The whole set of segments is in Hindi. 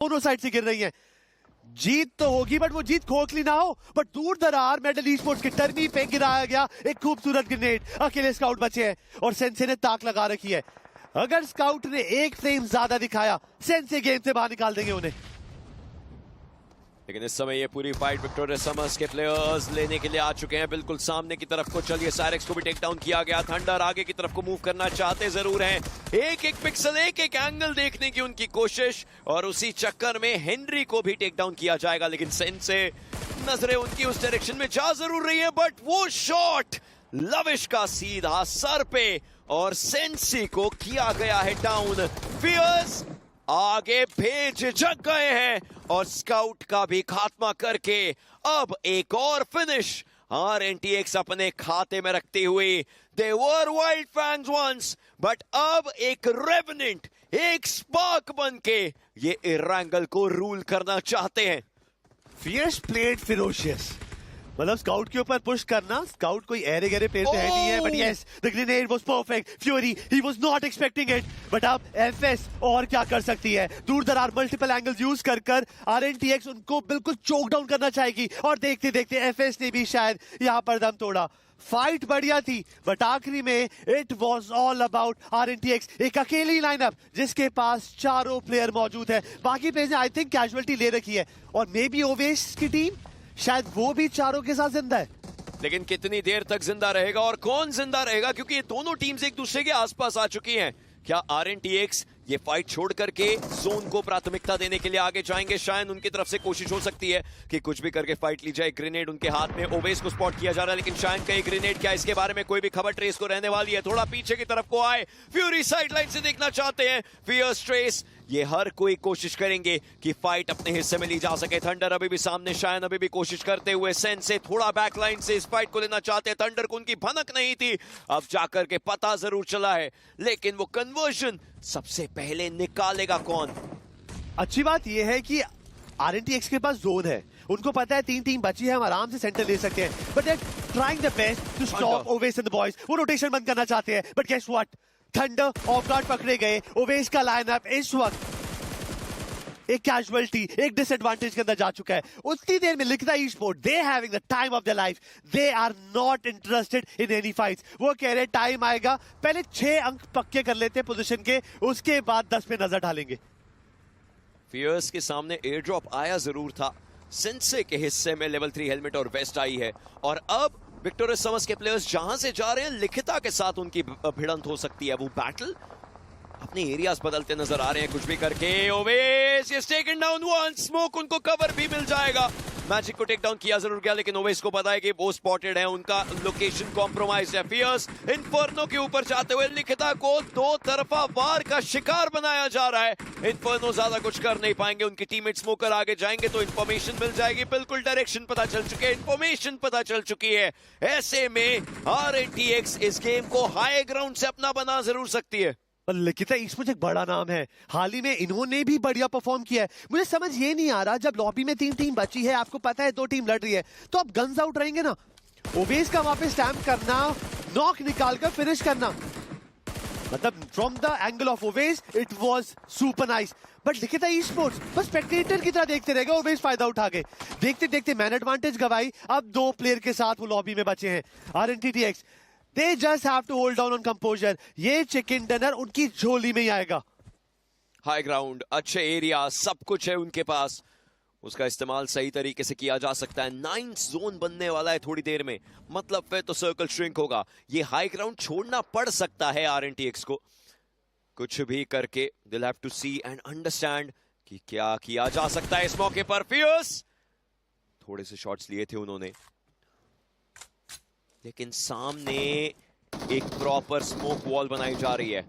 दोनों साइड से गिर रही हैं। जीत तो होगी बट वो जीत खोखली ना हो। बट दूर दरार मेडल ई स्पोर्ट्स की टर्नी पे गिराया गया एक खूबसूरत ग्रेनेड। अकेले स्काउट बचे हैं और सेंसे ने ताक लगा रखी है। अगर स्काउट ने एक फ्रेम ज्यादा दिखाया सेंसे गेम से बाहर निकाल देंगे उन्हें। लेकिन इस समय ये पूरी फाइट विक्टोरिया समर्स के प्लेयर्स लेने के लिए आ चुके हैं बिल्कुल सामने की तरफ को। चलिए साइरेक्स को भी टेक डाउन किया गया। थंडर आगे की तरफ को मूव करना चाहते जरूर हैं। एक एक पिक्सल एक एक एंगल देखने की उनकी कोशिश और उसी चक्कर में हेनरी को भी टेक डाउन किया जाएगा। लेकिन सेंसे नजरें उनकी उस डायरेक्शन में जा जरूर रही है बट वो शॉट लविश का सीधा सर पे और सेंसी को किया गया है डाउन। फियर्स आगे भेज झक गए हैं और स्काउट का भी खात्मा करके अब एक और फिनिश RNTX अपने खाते में रखते हुए। दे वर वाइल्ड फैंस वंस बट अब एक रेवेनेंट एक स्पार्क बन के ये इरांगल को रूल करना चाहते हैं। फियर्स प्लेड फिरोशियस, मतलब स्काउट के ऊपर पुश करना। स्काउट कोई एरे गहरे प्लेयर तो है नहीं है but yes the grenade was perfect. Fury he was not expecting it but अब एफएस और क्या कर सकती है। दूर दरार मल्टीपल एंगल्स यूज कर RNTX उनको बिल्कुल चोक डाउन करना चाहेगी और देखते देखते एफएस ने भी शायद यहां पर दम तोड़ा। फाइट बढ़िया थी बट आखिरी में it was all about RNTX। एक अकेली लाइनअप जिसके पास चारों प्लेयर मौजूद है। बाकी प्लेयर्स ने आई थिंक कैजुअलिटी ले रखी है और मे बी ओवेस की टीम शायद वो भी चारों के साथ जिंदा है। लेकिन कितनी देर तक जिंदा रहेगा और कौन जिंदा रहेगा क्योंकि ये दोनों टीम्स एक दूसरे के आसपास आ चुकी हैं। क्या RNTX ये फाइट छोड़ करके जोन को प्राथमिकता देने के लिए आगे जाएंगे? शायद उनकी तरफ से कोशिश हो सकती है कि कुछ भी करके फाइट ली जाए। ग्रेनेड उनके हाथ में, ओवेस को स्पॉट किया जा रहा है लेकिन शायद का ग्रेनेड क्या इसके बारे में कोई भी खबर ट्रेस को रहने वाली है। थोड़ा पीछे की तरफ को आए, फ्यूरी साइडलाइन से देखना चाहते हैं। फियर्स ट्रेस ये हर कोई कोशिश करेंगे कि फाइट अपने हिस्से में ली जा सके। थंडर अभी भी सामने, शायन अभी भी कोशिश करते हुए। सेंस से थोड़ा बैकलाइन से इस फाइट को लेना चाहते हैं। थंडर को उनकी भनक नहीं थी, अब जाकर के पता जरूर चला है लेकिन वो कन्वर्जन सबसे पहले निकालेगा कौन? अच्छी बात यह है कि RNTX के पास जोन है। उनको पता है 3 टीम बची है, हम आराम से सेंटर ले सकते हैं but they are trying the best to stop Owais and the boys. वो रोटेशन बंद करना चाहते हैं but guess what, thunder off guard पकड़े गए। ओवेस का लाइनअप इस वक्त एक कैजुअलिटी, एक डिसएडवांटेज के अंदर जा चुका है। उतनी देर में लिखता e sport they having the time of their life. They are not interested in any fights. वो कह रहे टाइम आएगा, पहले 6 अंक पक्के कर लेते पोजीशन के, उसके बाद 10 पे नजर डालेंगे। फियर्स के सामने एयर ड्रॉप आया जरूर था। सेंसे के हिस्से में लेवल 3 हेलमेट और वेस्ट आई है और अब विक्टोरिया समर्स के प्लेयर्स जहां से जा रहे हैं लिखिता के साथ उनकी भिड़ंत हो सकती है। वो बैटल अपने एरियाज बदलते नजर आ रहे हैं कुछ भी करके। Owais is taken down one, smoke उनको कवर भी मिल जाएगा। मैजिक को टेक डाउन किया जरूर गया लेकिन ओवेस को पता है कि वो स्पॉटेड है, उनका लोकेशन कॉम्प्रोमाइज है। फियर्स इन्फर्नो के ऊपर जाते हुए लिखिता को 2 तरफा वार का शिकार बनाया जा रहा है। इन्फर्नो ज्यादा कुछ कर नहीं पाएंगे, उनकी टीममेट स्मोकर आगे जाएंगे तो इन्फॉर्मेशन मिल जाएगी। बिल्कुल डायरेक्शन पता चल चुकी है, इन्फॉर्मेशन पता चल चुकी है। ऐसे में RNTX इस गेम को हाई ग्राउंड से अपना बना जरूर सकती है। लिखिता ई स्पोर्ट्स एक बड़ा नाम है, हाल ही में इन्होंने भी बढ़िया परफॉर्म किया है। मुझे समझ ये नहीं आ रहा, जब लॉबी में 3 टीम बची है, आपको पता है 2 टीम लड़ रही है तो अब गन्स आउट रहेंगे ना। ओवेस का वहां पे स्टैम्प करना, नॉक निकालकर फिनिश करना, मतलब from the angle of Owais it was super nice. But लिखिता ई स्पोर्ट्स बस स्पेक्टेटर की तरह देखते रहेगा। ओवेस फायदा उठा के देखते देखते मैन एडवांटेज गवाई, अब 2 प्लेयर के साथ वो लॉबी में बचे हैं। RNTX they just have to hold down on composure। ये चिकन डिनर उनकी झोली में ही आएगा। हाई ग्राउंड, अच्छे एरिया, सब कुछ है उनके पास, उसका इस्तेमाल सही तरीके से किया जा सकता है। 9th जोन बनने वाला है थोड़ी देर में, मतलब फिर तो सर्कल श्रिंक होगा। ये हाई ग्राउंड छोड़ना पड़ सकता है RNTX को। कुछ भी करके they'll have to see and understand कि क्या किया जा सकता है इस मौके पर। फियर्स थोड़े से शॉट्स लिए थे उन्होंने लेकिन सामने एक प्रॉपर स्मोक वॉल बनाई जा रही है।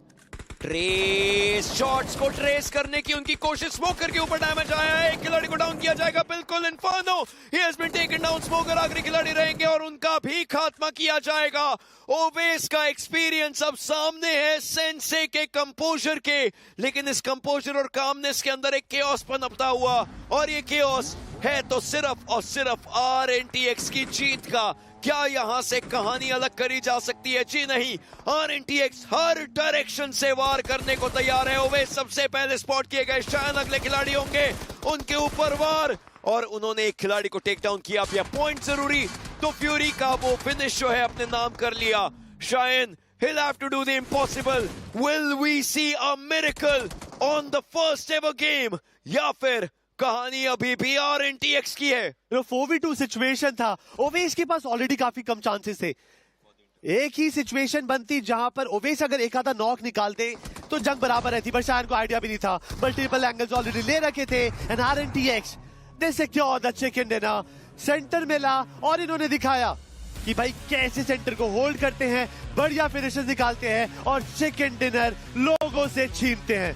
ट्रेस शॉट्स को ट्रेस करने की उनकी कोशिश, स्मोकर के ऊपर डैमेज आया है, एक खिलाड़ी को डाउन किया जाएगा। बिल्कुल इन्फर्नो ही has been taken down. Smoker आखिरी खिलाड़ी रहेंगे और उनका भी खात्मा किया जाएगा। ओवेस का एक्सपीरियंस अब सामने है सेंसे के कंपोजर के, लेकिन इस कंपोजर और कामनेस के अंदर एक केओस पनपता हुआ और ये केओस है तो सिर्फ और सिर्फ RNTX की जीत का। क्या यहां से कहानी अलग करी जा सकती है? जी नहीं, RNTX हर डायरेक्शन से वार करने को तैयार है। ओवेस सबसे पहले स्पॉट किए गए, शायद अगले खिलाड़ी होंगे उनके ऊपर वार, और उन्होंने एक खिलाड़ी को टेक डाउन किया। अब यह पॉइंट जरूरी, तो फ्यूरी का वो फिनिश जो है अपने नाम कर लिया। Shayan, he'll have to do the impossible. Will we see a miracle on the first ever game? या फिर कहानी अभी भी RNTX की है? 4v2 सिचुएशन था, ओवेस के पास ऑलरेडी काफी कम चांसेस थे। एक ही सिचुएशन बनती जहां पर ओवेस अगर एक आधा नॉक निकालते तो जंग बराबर रहती, पर शायद को आइडिया भी नहीं था। मल्टीपल एंगल्स ऑलरेडी ले रखे थे and RNTX they secure the chicken dinner. Centre में ला और इन्होंने दिखाया कि भाई कैसे सेंटर को होल्ड करते हैं, बढ़िया फिनिशेस निकालते हैं और चिकन डिनर लोगों से छीनते हैं।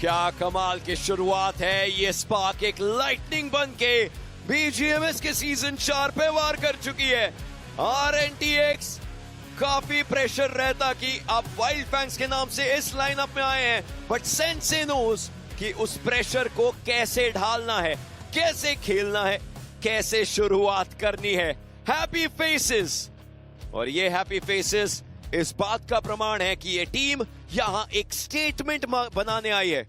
क्या कमाल की शुरुआत है। ये स्पार्क एक लाइटनिंग बन के BGMS के सीजन 4 पे वार कर चुकी है। RNTX काफी प्रेशर रहता कि आप वाइल्ड फैंग्स के नाम से इस लाइनअप में आए हैं, बट सेंसे नोज कि उस प्रेशर को कैसे ढालना है, कैसे खेलना है, कैसे शुरुआत करनी है। हैप्पी फेसेस, और ये हैप्पी फेसेस इस बात का प्रमाण है कि ये टीम यहां एक स्टेटमेंट बनाने आई है।